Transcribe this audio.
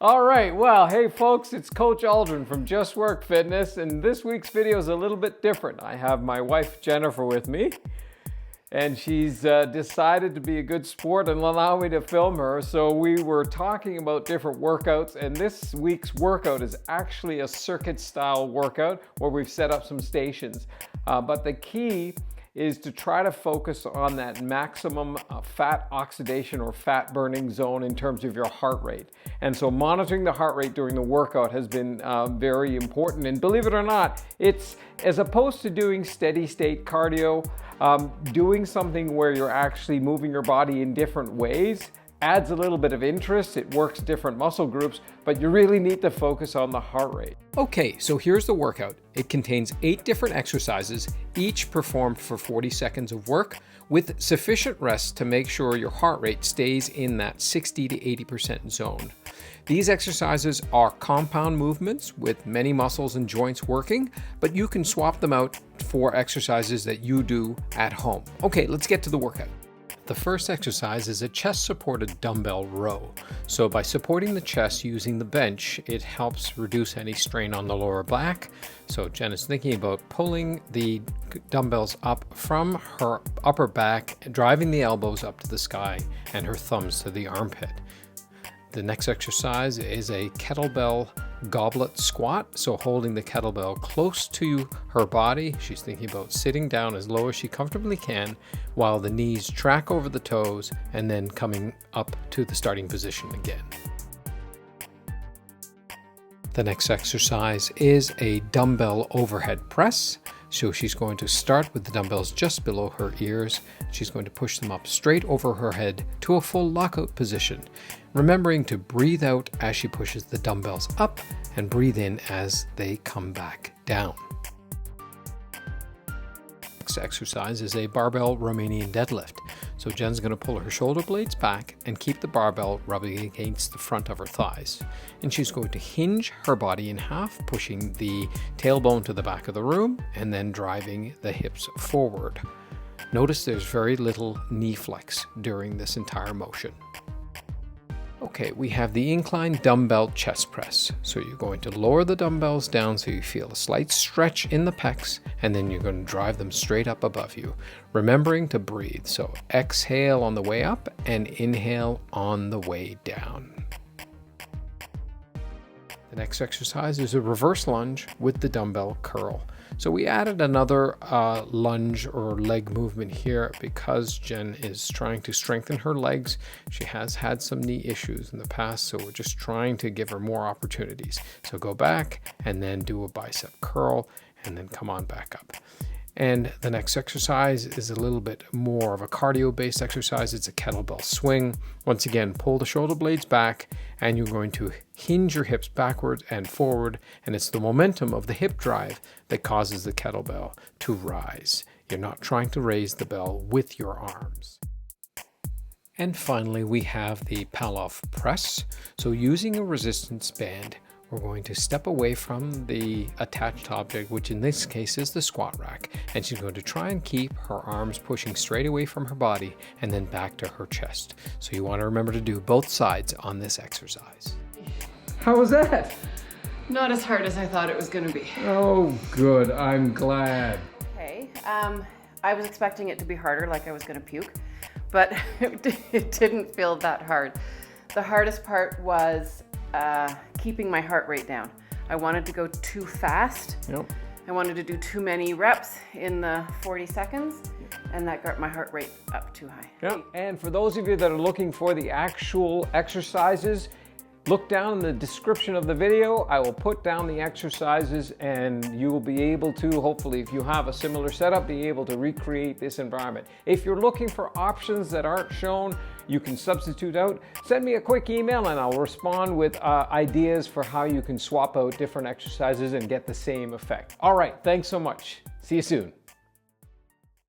All right, well, hey folks, it's Coach Aldrin from Just Work Fitness, and this week's video is a little bit different. I have my wife Jennifer with me, and she's decided to be a good sport and allow me to film her. So we were talking about different workouts, and this week's workout is actually a circuit style workout where we've set up some stations. But the key is to try to focus on that maximum fat oxidation or fat burning zone in terms of your heart rate. And so monitoring the heart rate during the workout has been very important. And believe it or not, it's as opposed to doing steady state cardio, doing something where you're actually moving your body in different ways adds a little bit of interest. It works different muscle groups, but you really need to focus on the heart rate. Okay, so here's the workout. It contains 8 different exercises, each performed for 40 seconds of work with sufficient rest to make sure your heart rate stays in that 60 to 80% zone. These exercises are compound movements with many muscles and joints working, but you can swap them out for exercises that you do at home. Okay, let's get to the workout. The first exercise is a chest-supported dumbbell row. So by supporting the chest using the bench, it helps reduce any strain on the lower back. So Jen is thinking about pulling the dumbbells up from her upper back, driving the elbows up to the sky and her thumbs to the armpit. The next exercise is a kettlebell goblet squat, so holding the kettlebell close to her body. She's thinking about sitting down as low as she comfortably can while the knees track over the toes and then coming up to the starting position again. The next exercise is a dumbbell overhead press. So she's going to start with the dumbbells just below her ears. She's going to push them up straight over her head to a full lockout position, remembering to breathe out as she pushes the dumbbells up and breathe in as they come back down. Next exercise is a barbell Romanian deadlift. So Jen's going to pull her shoulder blades back and keep the barbell rubbing against the front of her thighs. And she's going to hinge her body in half, pushing the tailbone to the back of the room and then driving the hips forward. Notice there's very little knee flex during this entire motion. Okay, we have the incline dumbbell chest press. So you're going to lower the dumbbells down so you feel a slight stretch in the pecs, and then you're going to drive them straight up above you, remembering to breathe. So exhale on the way up and inhale on the way down. The next exercise is a reverse lunge with the dumbbell curl. So we added another lunge or leg movement here because Jen is trying to strengthen her legs. She has had some knee issues in the past, so we're just trying to give her more opportunities. So go back and then do a bicep curl and then come on back up. And the next exercise is a little bit more of a cardio-based exercise. It's a kettlebell swing. Once again, pull the shoulder blades back and you're going to hinge your hips backwards and forward. And it's the momentum of the hip drive that causes the kettlebell to rise. You're not trying to raise the bell with your arms. And finally, we have the Pallof press. So using a resistance band, we're going to step away from the attached object, which in this case is the squat rack, and she's going to try and keep her arms pushing straight away from her body and then back to her chest. So you want to remember to do both sides on this exercise. How was that? Not as hard as I thought it was going to be. Oh, good. I'm glad. Okay, I was expecting it to be harder, like I was going to puke, but it didn't feel that hard. The hardest part was keeping my heart rate down. I wanted to go too fast. Yep. I wanted to do too many reps in the 40 seconds, and that got my heart rate up too high. Yep. And for those of you that are looking for the actual exercises, look down in the description of the video. I will put down the exercises and you will be able to, hopefully if you have a similar setup, be able to recreate this environment. If you're looking for options that aren't shown, you can substitute out. Send me a quick email and I'll respond with ideas for how you can swap out different exercises and get the same effect. All right, thanks so much. See you soon.